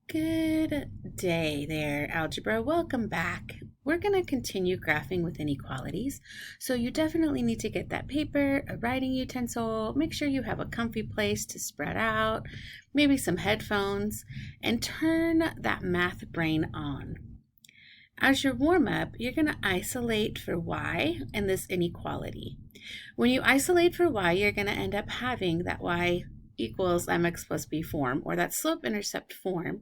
Good day there, Algebra. Welcome back. We're going to continue graphing with inequalities. So you definitely need to get that paper, a writing utensil, make sure you have a comfy place to spread out, maybe some headphones, and turn that math brain on. As your warm-up, you're going to isolate for y and this inequality. When you isolate for y, you're going to end up having that y equals mx plus b form, or that slope-intercept form,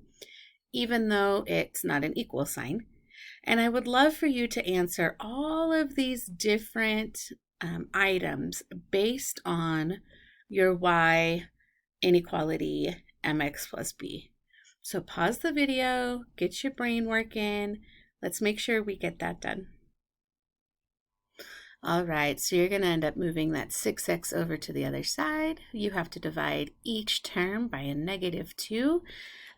even though it's not an equal sign. And I would love for you to answer all of these different items based on your y inequality mx plus b. So pause the video, get your brain working. Let's make sure we get that done. All right, so you're going to end up moving that 6x over to the other side. You have to divide each term by a -2.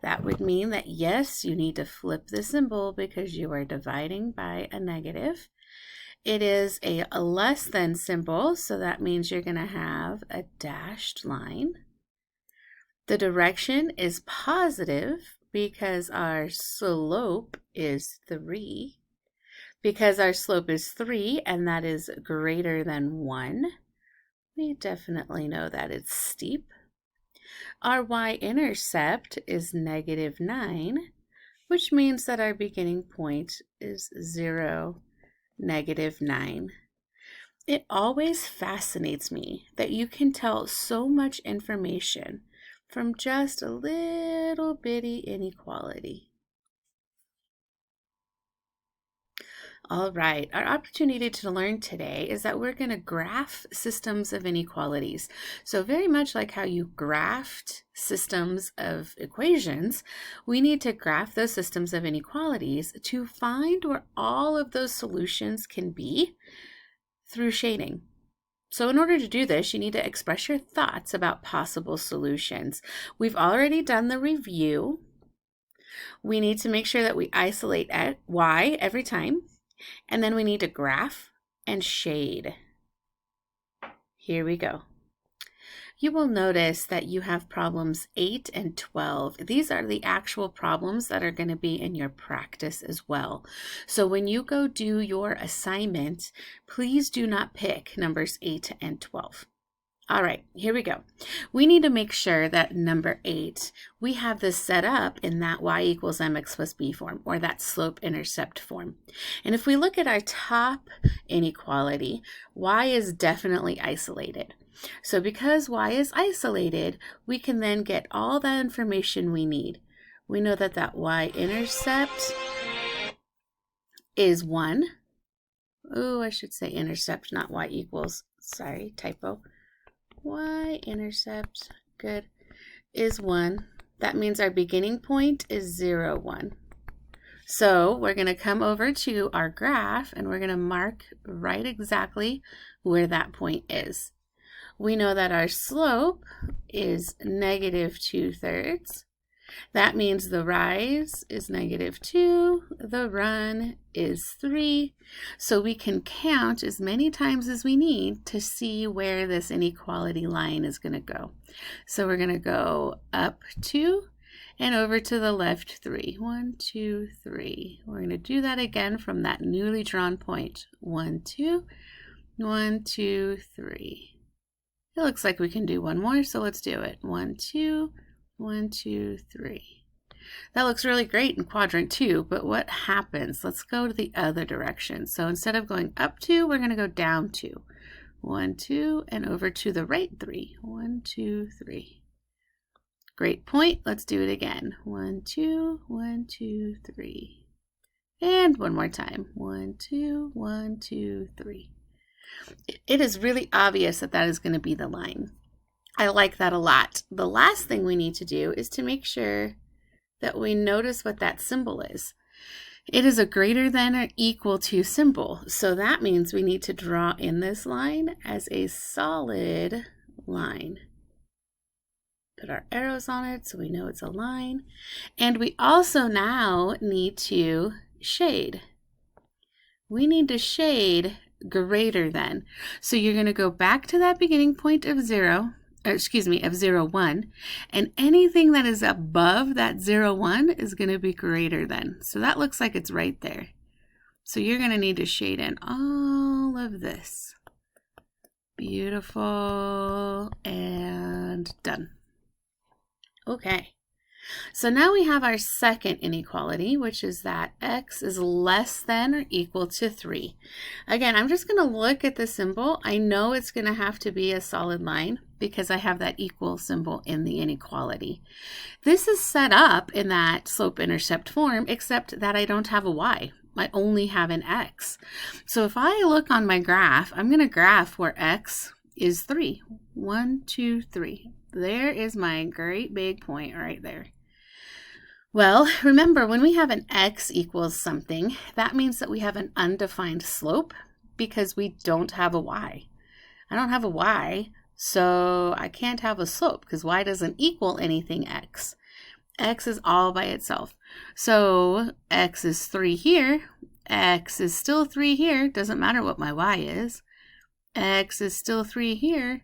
That would mean that, yes, you need to flip the symbol because you are dividing by a negative. It is a less than symbol, so that means you're going to have a dashed line. The direction is positive because our slope is 3. Because our slope is 3 and that is greater than 1, we definitely know that it's steep. Our y-intercept is -9, which means that our beginning point is 0, -9. It always fascinates me that you can tell so much information from just a little bitty inequality. All right, our opportunity to learn today is that we're going to graph systems of inequalities. So very much like how you graphed systems of equations, we need to graph those systems of inequalities to find where all of those solutions can be through shading. So in order to do this, you need to express your thoughts about possible solutions. We've already done the review. We need to make sure that we isolate at y every time. And then we need to graph and shade. Here we go. You will notice that you have problems 8 and 12. These are the actual problems that are going to be in your practice as well. So when you go do your assignment, please do not pick numbers 8 and 12. All right, here we go. We need to make sure that number 8, we have this set up in that y equals mx plus b form, or that slope-intercept form. And if we look at our top inequality, y is definitely isolated. So because y is isolated, we can then get all that information we need. We know that that y-intercept is 1. Oh, I should say intercept, not y equals. Sorry, typo. Y-intercept, good, is 1. That means our beginning point is 0, 1. So we're going to come over to our graph and we're going to mark right exactly where that point is. We know that our slope is -2/3. That means the rise is -2, the run is 3. So we can count as many times as we need to see where this inequality line is going to go. So we're going to go up 2 and over to the left 3. 1, 2, 3. We're going to do that again from that newly drawn point. 1, 2, 1, 2, 3. It looks like we can do one more, so let's do it. 1, 2, 1, 2, 3. That looks really great in quadrant 2, but what happens? Let's go to the other direction. So instead of going up 2, we're going to go down 2. 1, 2, and over to the right 3. 1, 2, 3. Great point. Let's do it again. 1, 2, 1, 2, 3. And one more time. 1, 2, 1, 2, 3. It is really obvious that that is going to be the line. I like that a lot. The last thing we need to do is to make sure that we notice what that symbol is. It is a greater than or equal to symbol. So that means we need to draw in this line as a solid line. Put our arrows on it so we know it's a line. And we also now need to shade. We need to shade greater than. So you're going to go back to that beginning point of 0. of 0, 1. And anything that is above that 0, 1 is going to be greater than. So that looks like it's right there. So you're going to need to shade in all of this. Beautiful, and done. Okay. So now we have our second inequality, which is that x is less than or equal to 3. Again, I'm just going to look at the symbol. I know it's going to have to be a solid line because I have that equal symbol in the inequality. This is set up in that slope-intercept form, except that I don't have a y. I only have an x. So if I look on my graph, I'm going to graph where x is 3. 1, 2, 3. There is my great big point right there. Well, remember, when we have an x equals something, that means that we have an undefined slope because we don't have a y. I don't have a y, so I can't have a slope because y doesn't equal anything x. X is all by itself. So x is 3 here. X is still 3 here. Doesn't matter what my y is. X is still 3 here.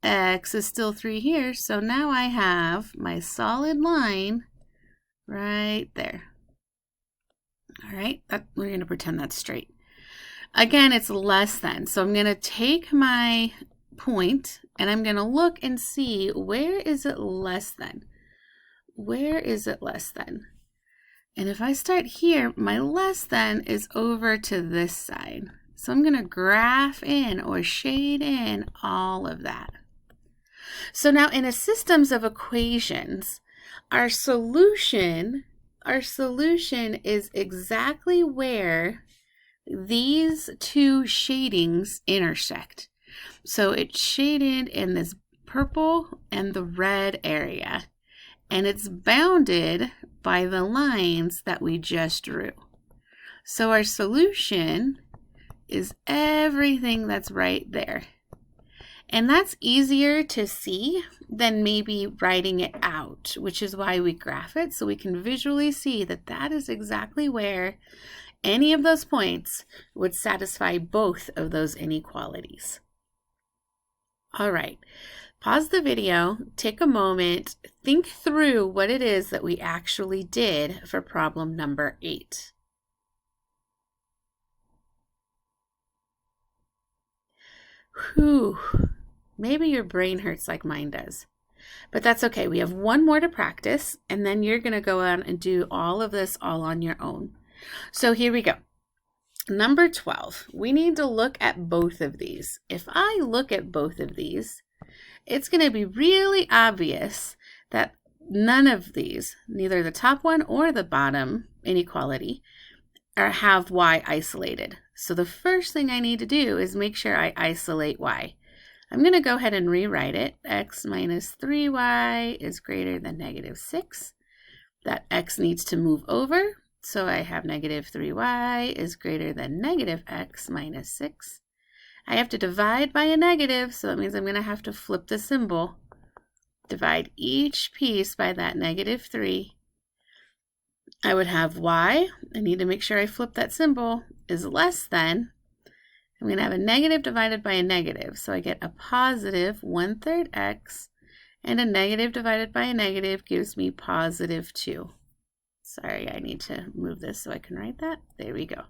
X is still 3 here. So now I have my solid line right there. All right, we're going to pretend that's straight. Again, it's less than. So I'm going to take my point and I'm going to look and see where is it less than. Where is it less than? And if I start here, my less than is over to this side. So I'm going to graph in or shade in all of that. So now in a systems of equations, our solution is exactly where these two shadings intersect. So it's shaded in this purple and the red area, and it's bounded by the lines that we just drew. So our solution is everything that's right there. And that's easier to see than maybe writing it out, which is why we graph it, so we can visually see that that is exactly where any of those points would satisfy both of those inequalities. All right, pause the video, take a moment, think through what it is that we actually did for problem number 8. Whew. Maybe your brain hurts like mine does, but that's okay. We have one more to practice, and then you're going to go on and do all of this all on your own. So here we go. Number 12, we need to look at both of these. If I look at both of these, it's going to be really obvious that none of these, neither the top one or the bottom inequality, have y isolated. So the first thing I need to do is make sure I isolate y. I'm going to go ahead and rewrite it. X minus 3y is greater than negative 6. That x needs to move over. So I have negative 3y is greater than negative x minus 6. I have to divide by a negative, so that means I'm going to have to flip the symbol. Divide each piece by that negative 3. I would have y, I need to make sure I flip that symbol, is less than. I'm going to have a negative divided by a negative, so I get a positive 1/3 x, and a negative divided by a negative gives me positive 2. Sorry, I need to move this so I can write that. There we go.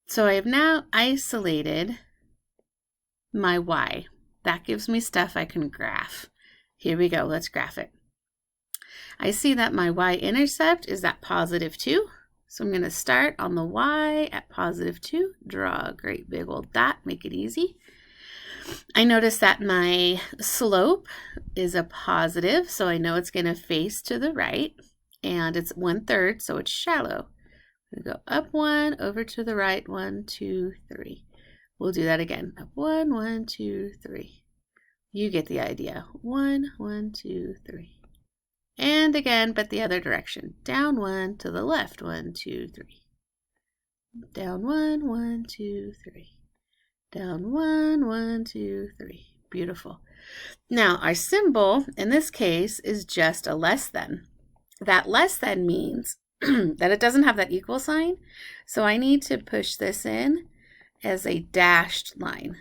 So I have now isolated my y. That gives me stuff I can graph. Here we go, let's graph it. I see that my y-intercept is at positive 2. So I'm going to start on the y at positive 2, draw a great big old dot, make it easy. I notice that my slope is a positive, so I know it's going to face to the right, and it's 1/3, so it's shallow. I'm going to go up 1, over to the right, 1, 2, 3. We'll do that again. Up 1, 1, 2, 3. You get the idea. 1, 1, 2, 3. And again, but the other direction. Down 1 to the left. 1, 2, 3. Down 1, 1, 2, 3. Down 1, 1, 2, 3. Beautiful. Now, our symbol in this case is just a less than. That less than means that it doesn't have that equal sign. So I need to push this in as a dashed line.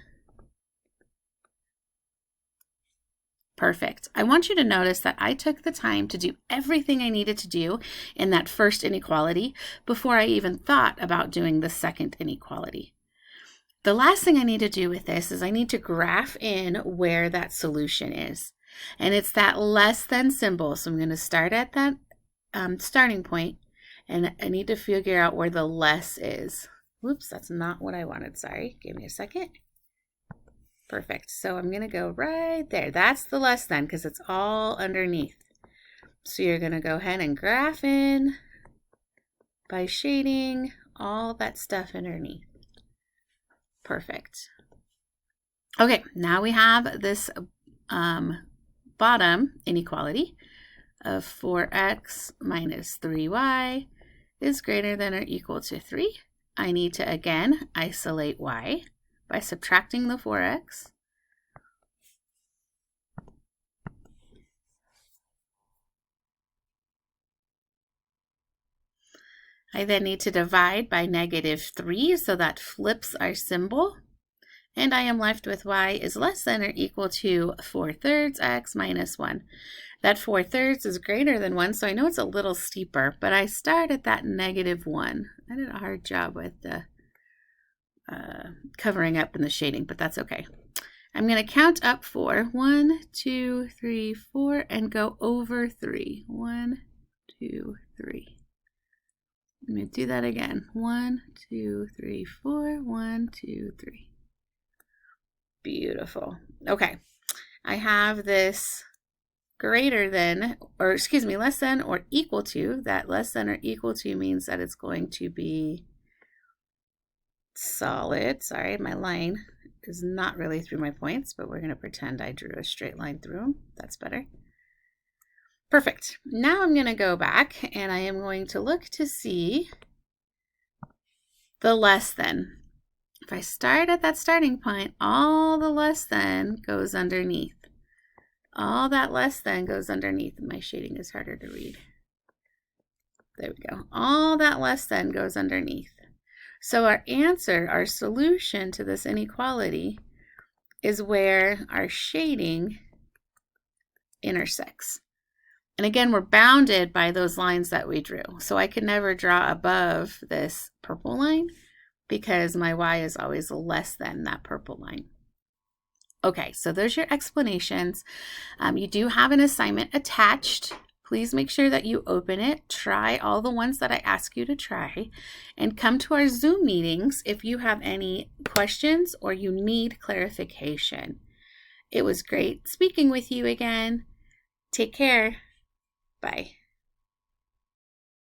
Perfect. I want you to notice that I took the time to do everything I needed to do in that first inequality before I even thought about doing the second inequality. The last thing I need to do with this is I need to graph in where that solution is. And it's that less than symbol. So I'm going to start at that starting point, and I need to figure out where the less is. Whoops, that's not what I wanted. Sorry. Give me a second. Perfect. So I'm going to go right there. That's the less than because it's all underneath. So you're going to go ahead and graph in by shading all that stuff underneath. Perfect. Okay, now we have this bottom inequality of 4x minus 3y is greater than or equal to 3. I need to again isolate y by subtracting the 4x. I then need to divide by -3, so that flips our symbol. And I am left with y is less than or equal to 4/3 x minus 1. That 4/3 is greater than 1, so I know it's a little steeper, but I start at that -1. I did a hard job with the covering up in the shading, but that's okay. I'm going to count up 4. 1, 2, 3, 4, and go over 3. 1, 2, 3. Let me do that again. 1, 2, 3, 4. 1, 2, 3. Beautiful. Okay. I have this greater than, or excuse me, less than or equal to. That less than or equal to means that it's going to be solid. Sorry, my line is not really through my points, but we're going to pretend I drew a straight line through them. That's better. Perfect. Now I'm going to go back and I am going to look to see the less than. If I start at that starting point, all the less than goes underneath. All that less than goes underneath. My shading is harder to read. There we go. All that less than goes underneath. So our answer, our solution to this inequality is where our shading intersects. And again, we're bounded by those lines that we drew. So I can never draw above this purple line because my y is always less than that purple line. Okay, so there's your explanations. You do have an assignment attached. Please make sure that you open it, try all the ones that I ask you to try, and come to our Zoom meetings if you have any questions or you need clarification. It was great speaking with you again. Take care. Bye.